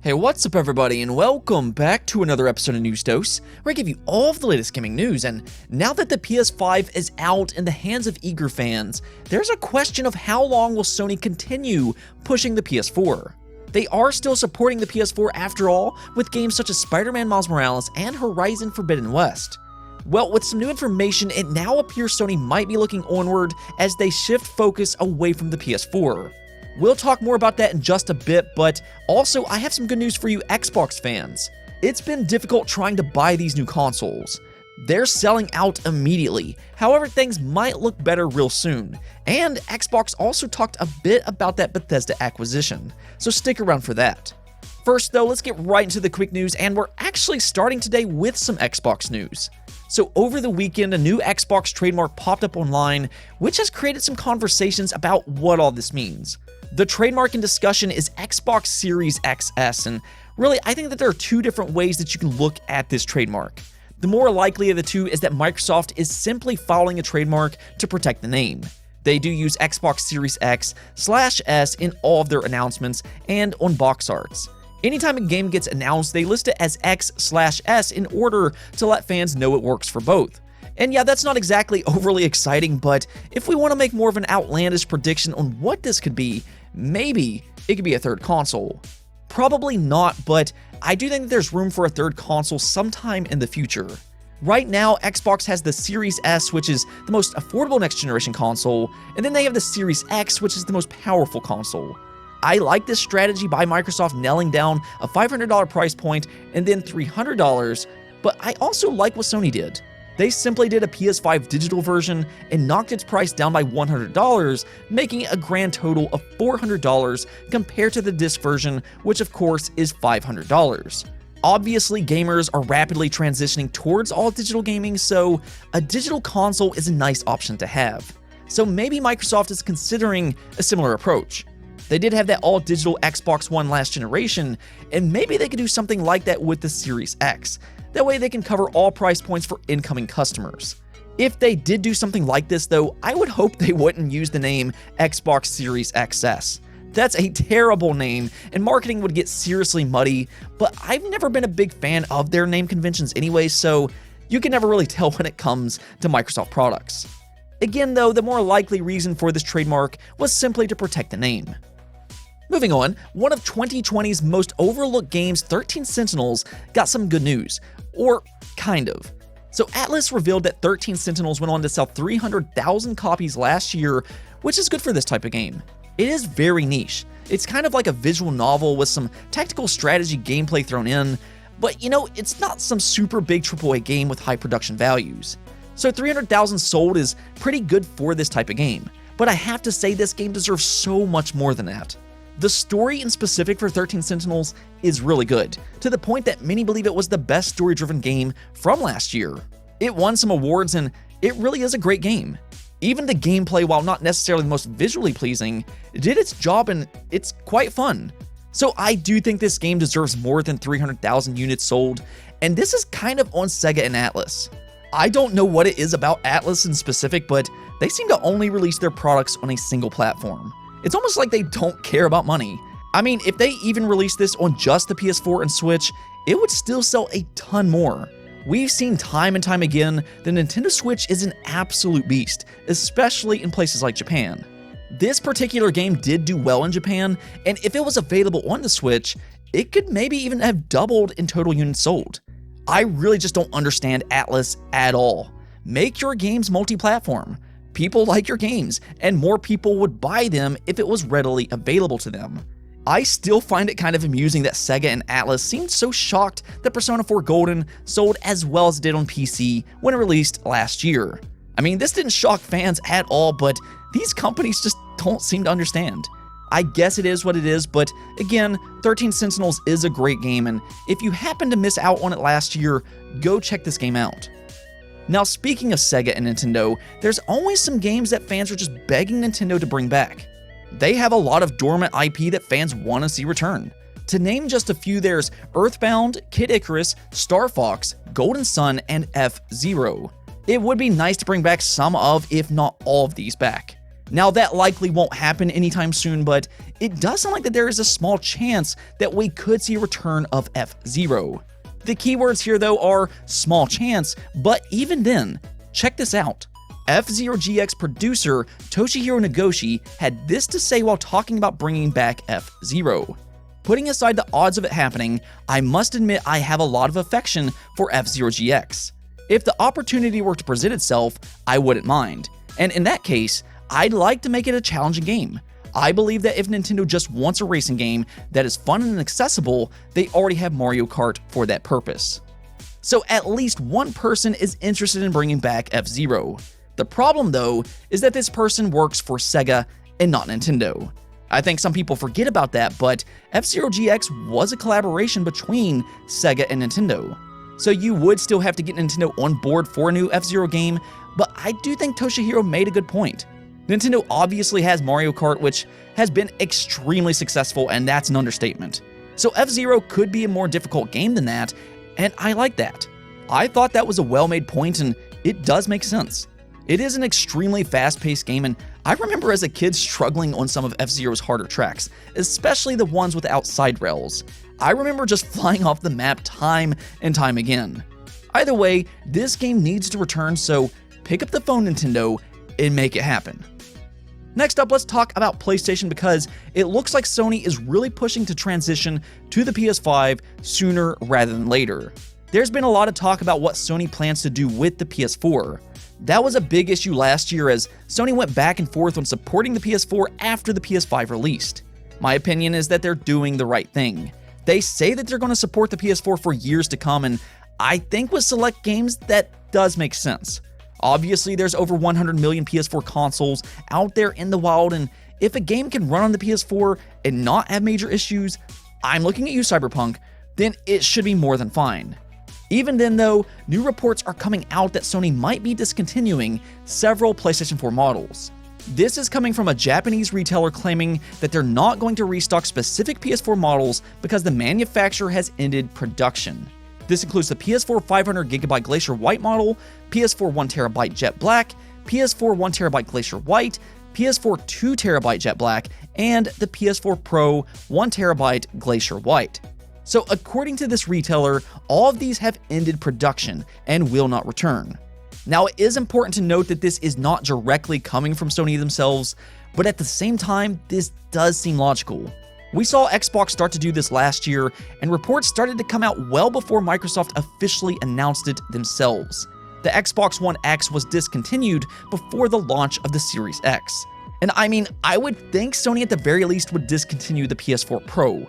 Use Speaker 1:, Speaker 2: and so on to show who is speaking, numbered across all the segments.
Speaker 1: Hey, what's up everybody, and welcome back to another episode of News Dose, where I give you all of the latest gaming news. And now that the PS5 is out in the hands of eager fans, there's a question of how long will Sony continue pushing the PS4. They are still supporting the PS4 after all, with games such as Spider-Man Miles Morales and Horizon Forbidden West. Well, with some new information, it now appears Sony might be looking onward as they shift focus away from the PS4. We'll talk more about that in just a bit, but also I have some good news for you Xbox fans. It's been difficult trying to buy these new consoles. They're selling out immediately, however things might look better real soon. And Xbox also talked a bit about that Bethesda acquisition, so stick around for that. First though, let's get right into the quick news, and we're actually starting today with some Xbox news. So over the weekend, a new Xbox trademark popped up online, which has created some conversations about what all this means. The trademark in discussion is Xbox Series XS, and really I think that there are two different ways that you can look at this trademark. The more likely of the two is that Microsoft is simply following a trademark to protect the name. They do use Xbox Series X/S in all of their announcements and on box arts. Anytime a game gets announced, they list it as X/S in order to let fans know it works for both. And yeah, that's not exactly overly exciting, but if we want to make more of an outlandish prediction on what this could be, maybe it could be a third console. Probably not, but I do think that there's room for a third console sometime in the future. Right now, Xbox has the Series S, which is the most affordable next-generation console, and then they have the Series X, which is the most powerful console. I like this strategy by Microsoft nailing down a $500 price point and then $300, but I also like what Sony did. They simply did a PS5 digital version and knocked its price down by $100, making it a grand total of $400 compared to the disc version, which of course is $500. Obviously, gamers are rapidly transitioning towards all digital gaming, so a digital console is a nice option to have. So maybe Microsoft is considering a similar approach. They did have that all-digital Xbox One last generation, and maybe they could do something like that with the Series X. That way they can cover all price points for incoming customers. If they did do something like this though, I would hope they wouldn't use the name Xbox Series XS. That's a terrible name, and marketing would get seriously muddy, but I've never been a big fan of their name conventions anyway, so you can never really tell when it comes to Microsoft products. Again though, the more likely reason for this trademark was simply to protect the name. Moving on, one of 2020's most overlooked games, 13 Sentinels, got some good news. Or kind of. So Atlas revealed that 13 Sentinels went on to sell 300,000 copies last year, which is good for this type of game. It is very niche. It's kind of like a visual novel with some tactical strategy gameplay thrown in, but you know, it's not some super big AAA game with high production values. So 300,000 sold is pretty good for this type of game, but I have to say this game deserves so much more than that. The story in specific for 13 Sentinels is really good, to the point that many believe it was the best story-driven game from last year. It won some awards and it really is a great game. Even the gameplay, while not necessarily the most visually pleasing, did its job and it's quite fun. So I do think this game deserves more than 300,000 units sold, and this is kind of on Sega and Atlas. I don't know what it is about Atlas in specific, but they seem to only release their products on a single platform. It's almost like they don't care about money. I mean, if they even released this on just the PS4 and Switch, it would still sell a ton more. We've seen time and time again the Nintendo Switch is an absolute beast, especially in places like Japan. This particular game did do well in Japan, and if it was available on the Switch, it could maybe even have doubled in total units sold. I really just don't understand Atlas at all. Make your games multi-platform. People like your games, and more people would buy them if it was readily available to them. I still find it kind of amusing that Sega and Atlas seemed so shocked that Persona 4 Golden sold as well as it did on PC when it released last year. I mean, this didn't shock fans at all, but these companies just don't seem to understand. I guess it is what it is, but again, 13 Sentinels is a great game, and if you happen to miss out on it last year, go check this game out. Now, speaking of Sega and Nintendo, there's always some games that fans are just begging Nintendo to bring back. They have a lot of dormant IP that fans want to see return. To name just a few, there's Earthbound, Kid Icarus, Star Fox, Golden Sun, and F-Zero. It would be nice to bring back some of, if not all of these back. Now, that likely won't happen anytime soon, but it does sound like that there is a small chance that we could see a return of F-Zero. The keywords here, though, are small chance, but even then, check this out. F-Zero GX producer Toshihiro Nagoshi had this to say while talking about bringing back F-Zero. Putting aside the odds of it happening, I must admit I have a lot of affection for F-Zero GX. If the opportunity were to present itself, I wouldn't mind. And in that case, I'd like to make it a challenging game. I believe that if Nintendo just wants a racing game that is fun and accessible, they already have Mario Kart for that purpose. So at least one person is interested in bringing back F-Zero. The problem, though, is that this person works for Sega and not Nintendo. I think some people forget about that, but F-Zero GX was a collaboration between Sega and Nintendo. So you would still have to get Nintendo on board for a new F-Zero game, but I do think Toshihiro made a good point. Nintendo obviously has Mario Kart, which has been extremely successful, and that's an understatement. So F-Zero could be a more difficult game than that, and I like that. I thought that was a well-made point, and it does make sense. It is an extremely fast-paced game, and I remember as a kid struggling on some of F-Zero's harder tracks, especially the ones without side rails. I remember just flying off the map time and time again. Either way, this game needs to return, so pick up the phone, Nintendo, and make it happen. Next up, let's talk about PlayStation because it looks like Sony is really pushing to transition to the PS5 sooner rather than later. There's been a lot of talk about what Sony plans to do with the PS4. That was a big issue last year as Sony went back and forth on supporting the PS4 after the PS5 released. My opinion is that they're doing the right thing. They say that they're going to support the PS4 for years to come, and I think with select games that does make sense. Obviously, there's over 100 million PS4 consoles out there in the wild, and if a game can run on the PS4 and not have major issues, I'm looking at you, Cyberpunk, then it should be more than fine. Even then, though, new reports are coming out that Sony might be discontinuing several PlayStation 4 models. This is coming from a Japanese retailer claiming that they're not going to restock specific PS4 models because the manufacturer has ended production. This includes the PS4 500GB Glacier White model, PS4 1TB Jet Black, PS4 1TB Glacier White, PS4 2TB Jet Black, and the PS4 Pro 1TB Glacier White. So according to this retailer, all of these have ended production and will not return. Now, it is important to note that this is not directly coming from Sony themselves, but at the same time, this does seem logical. We saw Xbox start to do this last year, and reports started to come out well before Microsoft officially announced it themselves. The Xbox One X was discontinued before the launch of the Series X. And I mean, I would think Sony at the very least would discontinue the PS4 Pro.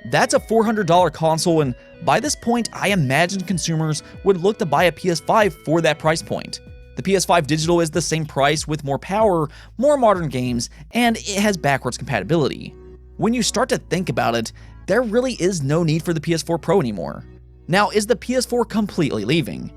Speaker 1: That's a $400 console, and by this point, I imagine consumers would look to buy a PS5 for that price point. The PS5 Digital is the same price with more power, more modern games, and it has backwards compatibility. When you start to think about it, there really is no need for the PS4 Pro anymore. Now, is the PS4 completely leaving?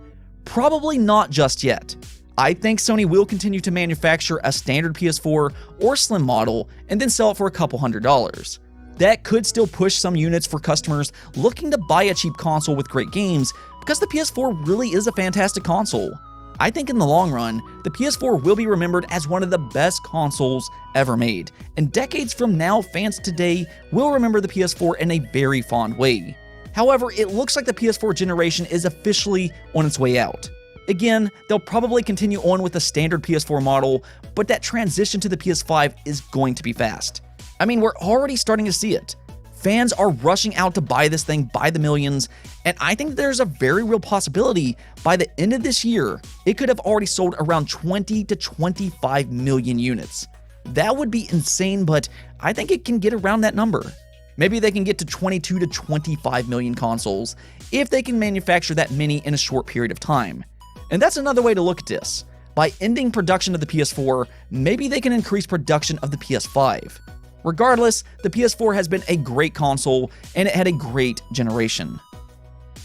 Speaker 1: Probably not just yet. I think Sony will continue to manufacture a standard PS4 or Slim model and then sell it for a couple $100s. That could still push some units for customers looking to buy a cheap console with great games because the PS4 really is a fantastic console. I think in the long run, the PS4 will be remembered as one of the best consoles ever made, and decades from now, fans today will remember the PS4 in a very fond way. However, it looks like the PS4 generation is officially on its way out. Again, they'll probably continue on with the standard PS4 model, but that transition to the PS5 is going to be fast. I mean, we're already starting to see it. Fans are rushing out to buy this thing by the millions, and I think there's a very real possibility by the end of this year, it could have already sold around 20 to 25 million units. That would be insane, but I think it can get around that number. Maybe they can get to 22 to 25 million consoles if they can manufacture that many in a short period of time. And that's another way to look at this. By ending production of the PS4, maybe they can increase production of the PS5. Regardless, the PS4 has been a great console, and it had a great generation.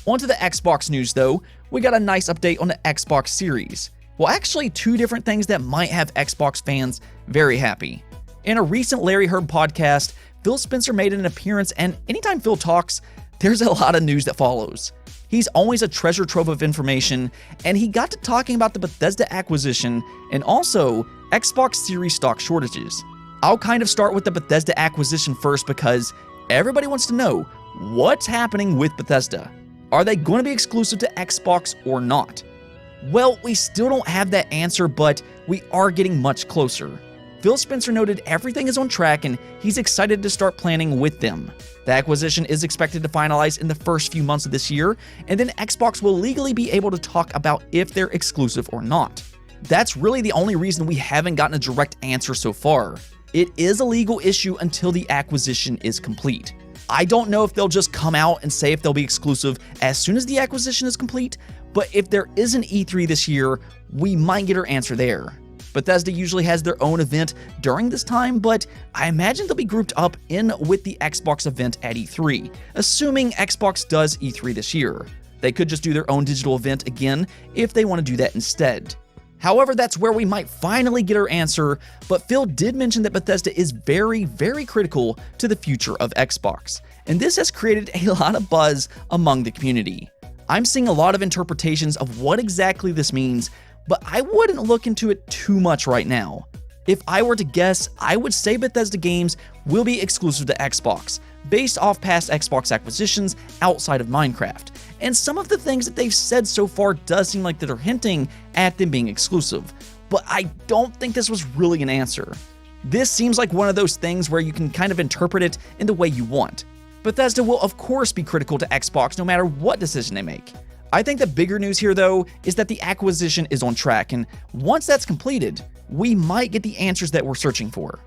Speaker 1: On to the Xbox news though, we got a nice update on the Xbox Series. Well, actually two different things that might have Xbox fans very happy. In a recent Larry Herd podcast, Phil Spencer made an appearance, and anytime Phil talks, there's a lot of news that follows. He's always a treasure trove of information, and he got to talking about the Bethesda acquisition and also Xbox Series stock shortages. I'll kind of start with the Bethesda acquisition first because everybody wants to know what's happening with Bethesda. Are they going to be exclusive to Xbox or not? Well, we still don't have that answer, but we are getting much closer. Phil Spencer noted everything is on track and he's excited to start planning with them. The acquisition is expected to finalize in the first few months of this year, and then Xbox will legally be able to talk about if they're exclusive or not. That's really the only reason we haven't gotten a direct answer so far. It is a legal issue until the acquisition is complete. I don't know if they'll just come out and say if they'll be exclusive as soon as the acquisition is complete, but if there is an E3 this year, we might get our answer there. Bethesda usually has their own event during this time, but I imagine they'll be grouped up in with the Xbox event at E3, assuming Xbox does E3 this year. They could just do their own digital event again if they want to do that instead. However, that's where we might finally get our answer, but Phil did mention that Bethesda is very, very critical to the future of Xbox, and this has created a lot of buzz among the community. I'm seeing a lot of interpretations of what exactly this means, but I wouldn't look into it too much right now. If I were to guess, I would say Bethesda games will be exclusive to Xbox, based off past Xbox acquisitions outside of Minecraft. And some of the things that they've said so far does seem like they're hinting at them being exclusive, but I don't think this was really an answer. This seems like one of those things where you can kind of interpret it in the way you want. Bethesda will of course be critical to Xbox no matter what decision they make. I think the bigger news here though is that the acquisition is on track, and once that's completed, we might get the answers that we're searching for.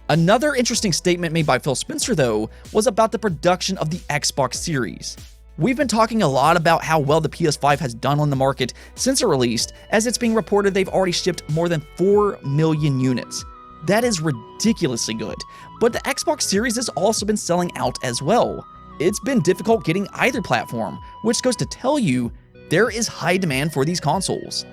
Speaker 1: Another interesting statement made by Phil Spencer though was about the production of the Xbox Series. We've been talking a lot about how well the PS5 has done on the market since it released, as it's being reported they've already shipped more than 4 million units. That is ridiculously good, but the Xbox Series has also been selling out as well. It's been difficult getting either platform, which goes to tell you there is high demand for these consoles.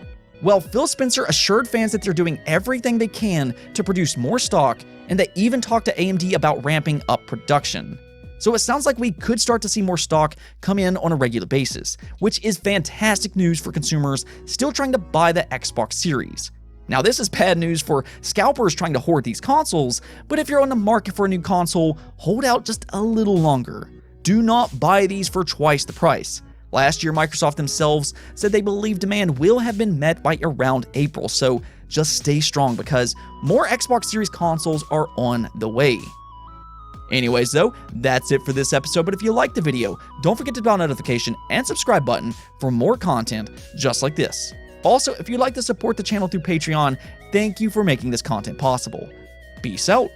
Speaker 1: Well, Phil Spencer assured fans that they're doing everything they can to produce more stock, and they even talked to AMD about ramping up production. So it sounds like we could start to see more stock come in on a regular basis, which is fantastic news for consumers still trying to buy the Xbox Series. Now, this is bad news for scalpers trying to hoard these consoles, but if you're on the market for a new console, hold out just a little longer. Do not buy these for twice the price. Last year, Microsoft themselves said they believe demand will have been met by around April, so just stay strong because more Xbox Series consoles are on the way. Anyways though, that's it for this episode, but if you liked the video, don't forget to hit the bell notification and subscribe button for more content just like this. Also, if you'd like to support the channel through Patreon, thank you for making this content possible. Peace out.